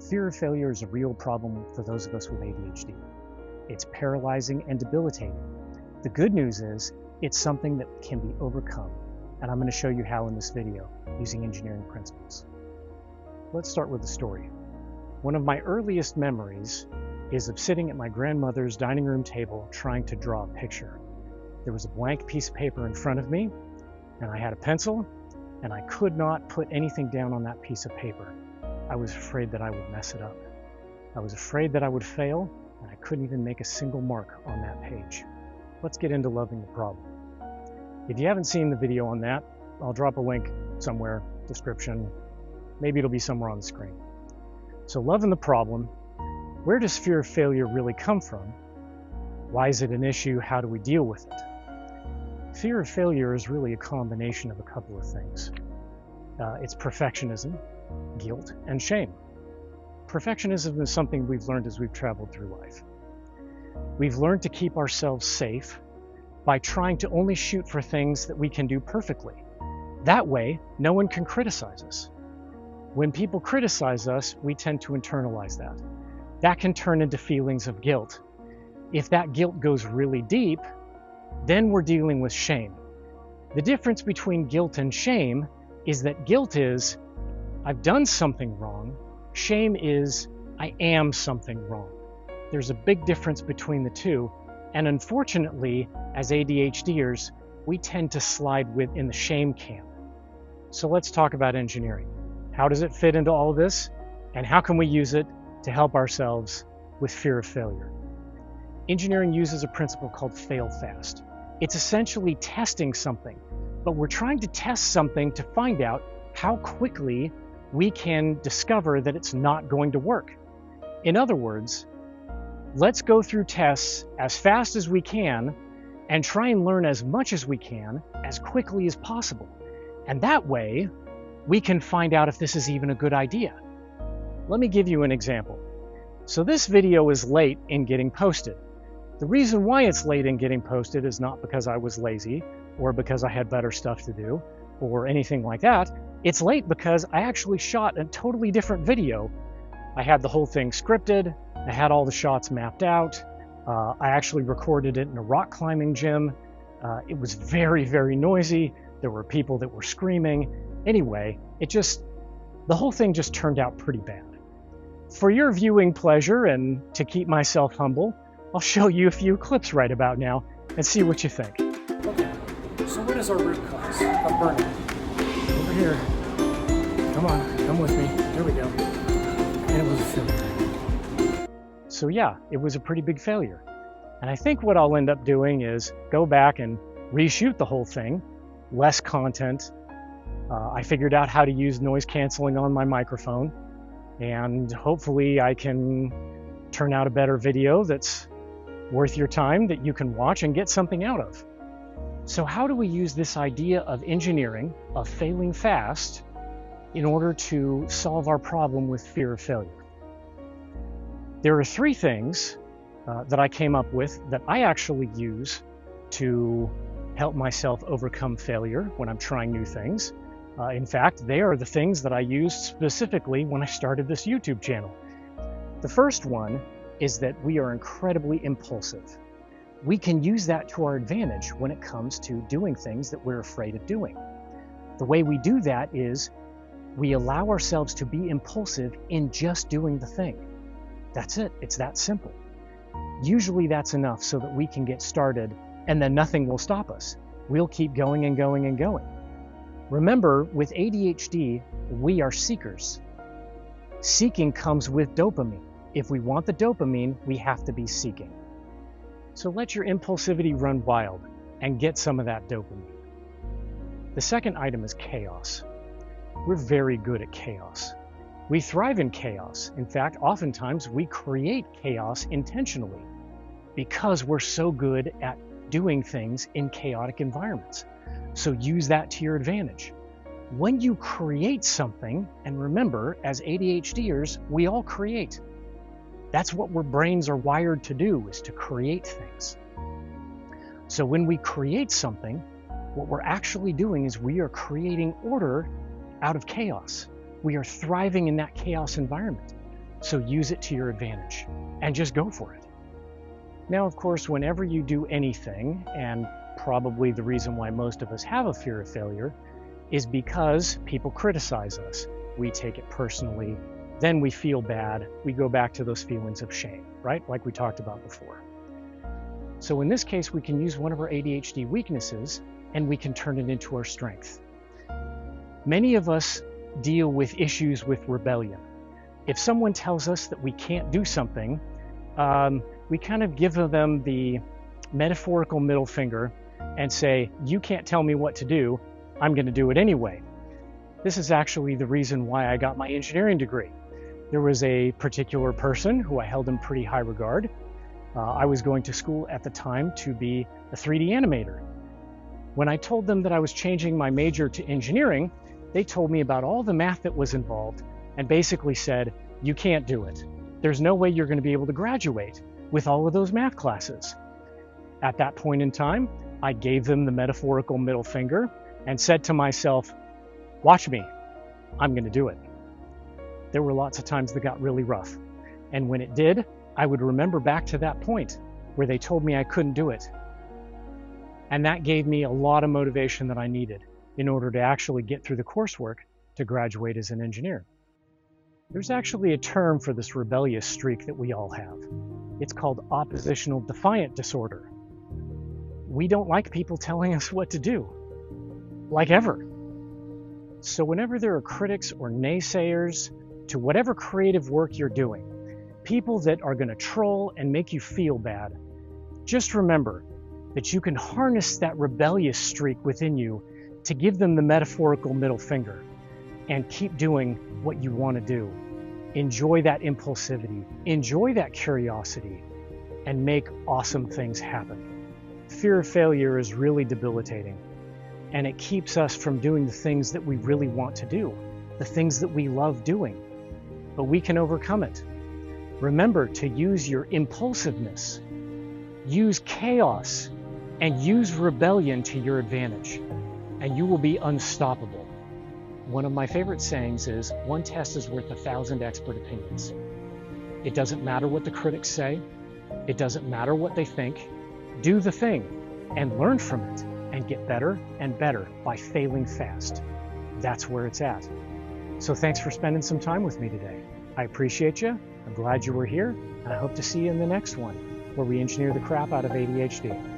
Fear of failure is a real problem for those of us with ADHD. It's paralyzing and debilitating. The good news is it's something that can be overcome, and I'm going to show you how in this video using engineering principles. Let's start with the story. One of my earliest memories is of sitting at my grandmother's dining room table trying to draw a picture. There was a blank piece of paper in front of me, and I had a pencil, and I could not put anything down on that piece of paper. I was afraid that I would mess it up. I was afraid that I would fail, and I couldn't even make a single mark on that page. Let's get into loving the problem. If you haven't seen the video on that, I'll drop a link somewhere, description, maybe it'll be somewhere on the screen. So loving the problem, where does fear of failure really come from? Why is it an issue? How do we deal with it? Fear of failure is really a combination of a couple of things. It's perfectionism, guilt, and shame. Perfectionism is something we've learned as we've traveled through life. We've learned to keep ourselves safe by trying to only shoot for things that we can do perfectly. That way, no one can criticize us. When people criticize us, we tend to internalize that. That can turn into feelings of guilt. If that guilt goes really deep, then we're dealing with shame. The difference between guilt and shame is that guilt is, I've done something wrong. Shame is, I am something wrong. There's a big difference between the two, and unfortunately, as ADHDers, we tend to slide in the shame camp. So let's talk about engineering. How does it fit into all of this, and how can we use it to help ourselves with fear of failure? Engineering uses a principle called fail fast. It's essentially testing something, but we're trying to test something to find out how quickly we can discover that it's not going to work. In other words, let's go through tests as fast as we can and try and learn as much as we can as quickly as possible. And that way, we can find out if this is even a good idea. Let me give you an example. So this video is late in getting posted. The reason why it's late in getting posted is not because I was lazy or because I had better stuff to do or anything like that. It's late because I actually shot a totally different video. I had the whole thing scripted. I had all the shots mapped out. I actually recorded it in a rock climbing gym. It was very, very noisy. There were people that were screaming. Anyway, the whole thing just turned out pretty bad. For your viewing pleasure and to keep myself humble, I'll show you a few clips right about now and see what you think. Okay, so what is our root cause of burnout? Over here. Come on, come with me. There we go. And it was a failure. So yeah, it was a pretty big failure. And I think what I'll end up doing is go back and reshoot the whole thing, less content. I figured out how to use noise canceling on my microphone, and hopefully I can turn out a better video that's worth your time that you can watch and get something out of. So how do we use this idea of engineering, of failing fast, in order to solve our problem with fear of failure? There are three things that I came up with that I actually use to help myself overcome failure when I'm trying new things. In fact, they are the things that I used specifically when I started this YouTube channel. The first one is that we are incredibly impulsive. We can use that to our advantage when it comes to doing things that we're afraid of doing. The way we do that is we allow ourselves to be impulsive in just doing the thing. That's it. It's that simple. Usually that's enough so that we can get started and then nothing will stop us. We'll keep going and going and going. Remember, with ADHD, we are seekers. Seeking comes with dopamine. If we want the dopamine, we have to be seeking. So let your impulsivity run wild and get some of that dopamine. The second item is chaos. We're very good at chaos. We thrive in chaos. In fact, oftentimes we create chaos intentionally because we're so good at doing things in chaotic environments. So use that to your advantage. When you create something, and remember, as ADHDers, we all create. That's what our brains are wired to do, is to create things. So when we create something, what we're actually doing is we are creating order out of chaos. We are thriving in that chaos environment. So use it to your advantage and just go for it. Now, of course, whenever you do anything, and probably the reason why most of us have a fear of failure is because people criticize us. We take it personally, then we feel bad. We go back to those feelings of shame, right? Like we talked about before. So in this case, we can use one of our ADHD weaknesses and we can turn it into our strength. Many of us deal with issues with rebellion. If someone tells us that we can't do something, we kind of give them the metaphorical middle finger and say, you can't tell me what to do, I'm going to do it anyway. This is actually the reason why I got my engineering degree. There was a particular person who I held in pretty high regard. I was going to school at the time to be a 3D animator. When I told them that I was changing my major to engineering, they told me about all the math that was involved and basically said, you can't do it. There's no way you're going to be able to graduate with all of those math classes. At that point in time, I gave them the metaphorical middle finger and said to myself, watch me, I'm going to do it. There were lots of times that got really rough. And when it did, I would remember back to that point where they told me I couldn't do it. And that gave me a lot of motivation that I needed in order to actually get through the coursework to graduate as an engineer. There's actually a term for this rebellious streak that we all have. It's called oppositional defiant disorder. We don't like people telling us what to do, like ever. So whenever there are critics or naysayers to whatever creative work you're doing, people that are going to troll and make you feel bad, just remember that you can harness that rebellious streak within you to give them the metaphorical middle finger and keep doing what you want to do. Enjoy that impulsivity, enjoy that curiosity, and make awesome things happen. Fear of failure is really debilitating, and it keeps us from doing the things that we really want to do, the things that we love doing. But we can overcome it. Remember to use your impulsiveness, use chaos, and use rebellion to your advantage, and you will be unstoppable. One of my favorite sayings is, one test is worth 1,000 expert opinions. It doesn't matter what the critics say. It doesn't matter what they think. Do the thing and learn from it and get better and better by failing fast. That's where it's at. So thanks for spending some time with me today. I appreciate you. I'm glad you were here, and I hope to see you in the next one where we engineer the crap out of ADHD.